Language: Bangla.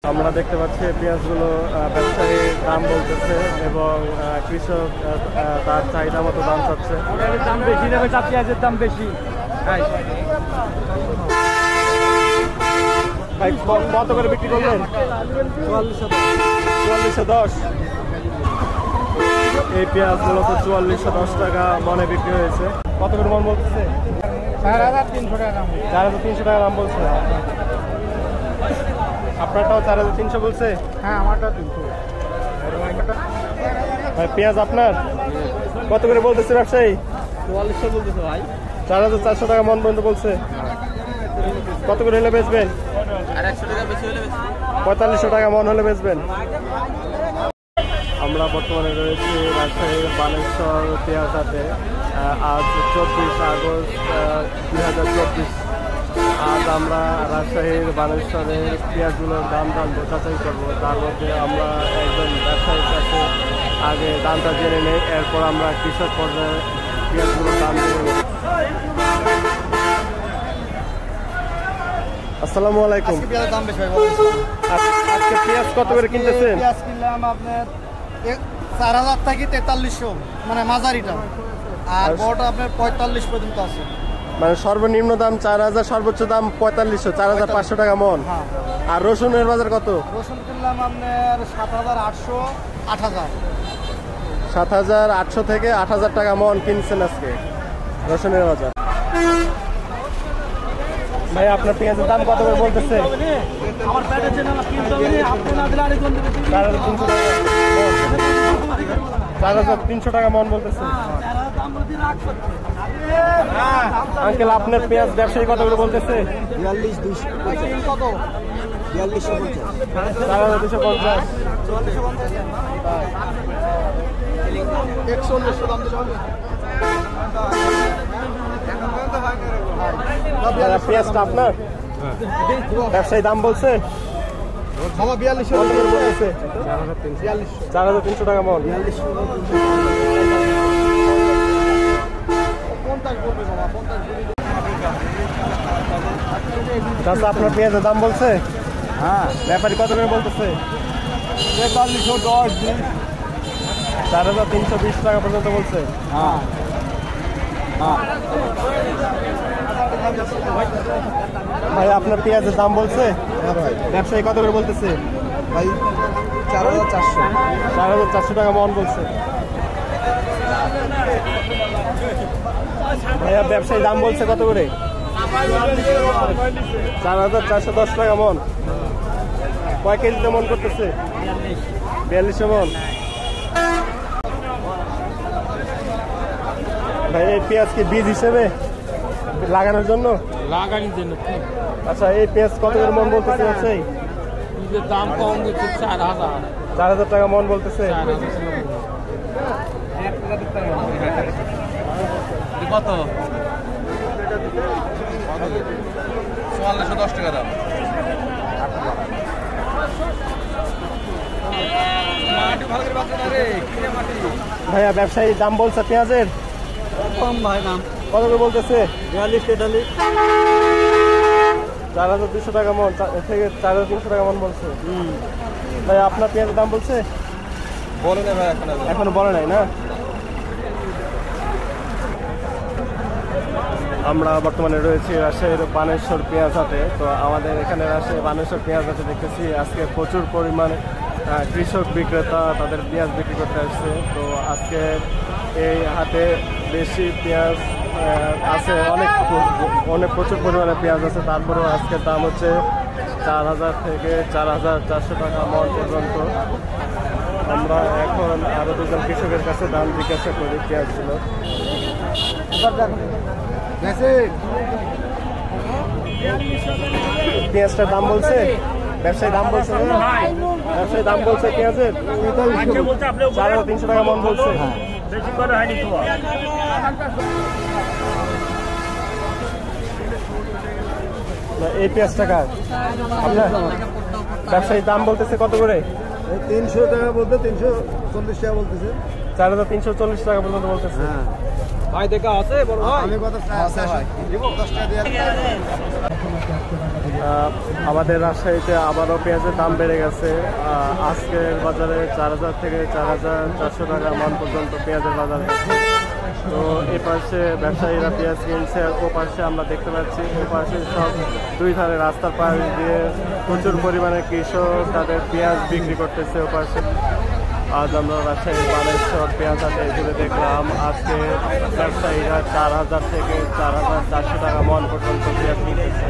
আমরা দেখতে পাচ্ছি পেঁয়াজগুলো ব্যবসায়ী দাম বলতেছে এবং কৃষক তার চাহিদা মতো দাম চাচ্ছে। দাম বেশি নেবে, পেঁয়াজের দাম বেশি। ভাই কত করে বিক্রি করলেন? 4410। এই পেঁয়াজ মূলত 4410 টাকা মনে বিক্রি হয়েছে। কত করে মন বলতেছে? 4300 টাকা। 4300 টাকা দাম বলছে। আপনারটাও 4300 বলছে? হ্যাঁ, আমারটা 300। ভাই পেঁয়াজ আপনার কত করে বলতেছে ব্যবসায়ী? 4400 বলতেছে ভাই। 4400 টাকা মন পর্যন্ত বলছে। কত করে হলে বেচবেন? আর 100 টাকা বেশি হলে বেশি। 4500 টাকা মন হলে বেচবেন। আমরা বর্তমানে রয়েছি রাজশাহীর বানেশ্বর পেঁয়াজ হাটে। আজ 24 আগস্ট 2024। আজ আমরা রাজশাহীর বানেশ্বরের পেঁয়াজগুলোর দাম যাচাই করবো। তার মধ্যে আমরা একজন ব্যবসায়ীর কাছে আগে দামটা জেনে নেই, এরপর আমরা কৃষক পর্যায়ে পেঁয়াজগুলোর দাম জেনে নেই। আসসালামু আলাইকুম। দাম বেশি ভাই। আজকে পেঁয়াজ কত করে কিনতেছেন? পেঁয়াজ কিনলাম আপনার 4000 থেকে 4300, মানে মাঝারিটা। আর বড়টা আপনার 45 পর্যন্ত আছে। মানে সর্বনিম্ন দাম 4000, সর্বোচ্চ দাম 4500, 4500 টাকা মন। আর রসুনের বাজার কত? রসুন কিনলাম আপনার 7800, 8000। 7800 থেকে 8000 টাকা মন কিনছেন আজকে রসুনের বাজার। ভাই আপনার পেঁয়াজের দাম কত করে বলতেছে? আমার পেটের জন্য আমার কিনতে হবে না, আপনি না দিলে আরেকজন দেবে। 4300 টাকা মন বলতেছে। আঙ্কেল আপনার পেঁয়াজ ব্যবসায়ী কত করে বলতেছে? 4200 কত? 4250। 4250। 4100 দাম দিতে হবে। পেঁয়াজটা আপনার ব্যবসায়ী দাম বলছে? 4200 বলতেছে 4300 টাকা মন। আপনার পেঁয়াজের দাম বলছে? হ্যাঁ। ব্যাপারী কত করে বলতেছে? 4310, 4320 টাকা পর্যন্ত বলছে। হ্যাঁ। ভাই আপনার পেঁয়াজের দাম বলছে? হ্যাঁ ভাই। ব্যবসায়ী কত করে বলতেছে? ভাই 4400। 4400 টাকা মন বলছে। ভাইয়া ব্যবসায়ী দাম বলছে কত করে? 4410 টাকা মন। কয় কেজিতে মন করতেছে? 4200 মন। ভাই এই পেঁয়াজ কি বীজ হিসেবে লাগানোর জন্য? লাগানোর জন্য। আচ্ছা এই পেঁয়াজ কত করে মন বলতেছে ব্যবসায়ী? দাম কম দিচ্ছে 4000। 4000 টাকা মন বলতেছে। কত? 4410 টাকা দাম। ভাইয়া ব্যবসায়ী দাম বলছে পেঁয়াজের? কম ভাই দাম। কত করে বলতেছে? 42, 4200 টাকা মন থেকে 4300 টাকা মন বলছে। ভাই আপনার পেঁয়াজের দাম বলছে? বলে না ভাই, এখনো বলে নাই না। আমরা বর্তমানে রয়েছি রাজশাহীর বানেশ্বর পেঁয়াজ হাটে। তো আমাদের এখানে রাজশাহী বানেশ্বর পেঁয়াজ হাটে দেখতেছি আজকে প্রচুর পরিমাণে কৃষক বিক্রেতা তাদের পেঁয়াজ বিক্রি করতে আসছে। তো আজকে এই হাটে বেশি পেঁয়াজ আছে, অনেক প্রচুর পরিমাণে পেঁয়াজ আছে। তারপরেও আজকের দাম হচ্ছে 4000 থেকে 4400 টাকা মন পর্যন্ত। আমরা এখন আরো দুজন কৃষকের কাছে দাম জিজ্ঞাসা করি পেঁয়াজগুলো। পেঁয়াজটার দাম বলছে? ব্যবসায়ী দাম বলছে? ব্যবসায়ী দাম বলছে পেঁয়াজের 4300 টাকা মন বলছে। এই পেঁয়াজটা কার? আপনার ব্যবসায়ী দাম বলতেছে কত করে? 300 টাকা বলতে 340 টাকা বলতেছে। 4340 টাকা পর্যন্ত বলতেছে। ভাই দেখা আছে বড় ভাই আমি কত আছে ভাই 10 টাকা দিয়ে আমাদের রাজশাহীতে আবারও পেঁয়াজের দাম বেড়ে গেছে। আজকের বাজারে 4000 থেকে 4400 টাকা মান পর্যন্ত পেঁয়াজের বাজার গেছে। তো এ পাশে ব্যবসায়ীরা পেঁয়াজ কিনছে, ও পাশে আমরা দেখতে পাচ্ছি ও পাশে সব দুই ধারে রাস্তার পাশ দিয়ে প্রচুর পরিমাণে কৃষক তাদের পেঁয়াজ বিক্রি করতেছে ও পাশে। আজ আমরা রাজশাহীর বানেশ্বর পেঁয়াজ হাটে ঘুরে দেখলাম আজকে ব্যবসায়ীরা 4000 থেকে 4400 টাকা মন পর্যন্ত পেঁয়াজ কিনতেছে।